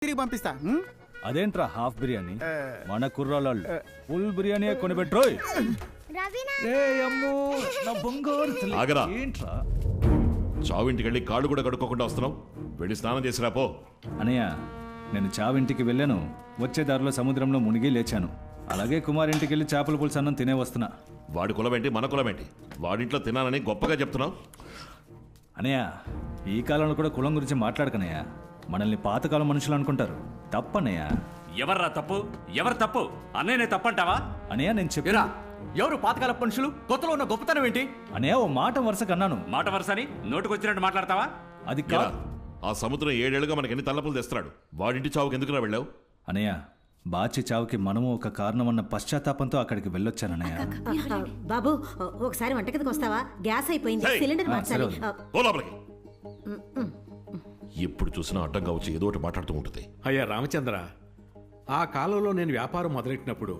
తిరిగి పంపిస్తా. అదేంట్రా హాఫ్ బిర్యానీ? మన కుర్రాళ్ళు ఫుల్ బిర్యానీ కొనిపెట్రోయ్. ఆగరా, ఏంట్రా చావింటికి వెళ్ళి కాళ్ళు కూడా కడుక్కోకుండా వస్తున్నావు? వెళ్ళి స్నానం చేసి రాపో. అనయ్య, నేను చావింటికి వెళ్ళాను, వచ్చే దారిలో సముద్రంలో మునిగి లేచాను. అలాగే కుమార్ ఇంటికి వెళ్ళి చేపల పులుసు అన్నం తినే వస్తున్నా. వాడి కులమేంటి మన కులమేంటి? వాడింట్లో తినాలని గొప్పగా చెప్తున్నావు. అనయ్య, ఈ కాలంలో కూడా కులం గురించి మాట్లాడకనయ్య. మనల్ని పాతకాలం మనుషులు అనుకుంటారు. తప్పనయ్య. ఎవర్రా తప్పు? ఎవరు తప్పు? అన్నయ్యనే తప్పంటావా? అనయ్య, నేను చెప్పినా ఎవరు పాతకాల మనుషులు? కొత్తలో ఉన్న గొప్పతనం ఏంటి? అనయ్య, ఓ మాట వరుసకు అన్నాను. మాట వరుసని నోటుకొచ్చినట్టు మాట్లాడతావా? అది ఇలా, కాదు ఆ సముద్రం 7 ఏళ్ళుగా మనకి ఎన్ని తల్లపులు తెస్తున్నాడు. వాడింటి చావుకి ఎందుకురా వెళ్ళావు? అనయ్య. బాచి చావుకి మనము ఒక కారణమన్న పశ్చాత్తాపంతో అక్కడికి వెళ్ళొచ్చానన్నయ్య. బాబు, ఒకసారి వంటగదికి వస్తావా? గ్యాస్ అయిపోయింది, సిలిండర్ మార్చాలి. పో లోపలికి. ఎప్పుడు చూసినా అడ్డంగా వచ్చి ఏదో ఒకటి మాట్లాడుతూ ఉంటుంది. అయ్యా రామచంద్ర, ఆ కాలంలో నేను వ్యాపారం మొదలెట్టినప్పుడు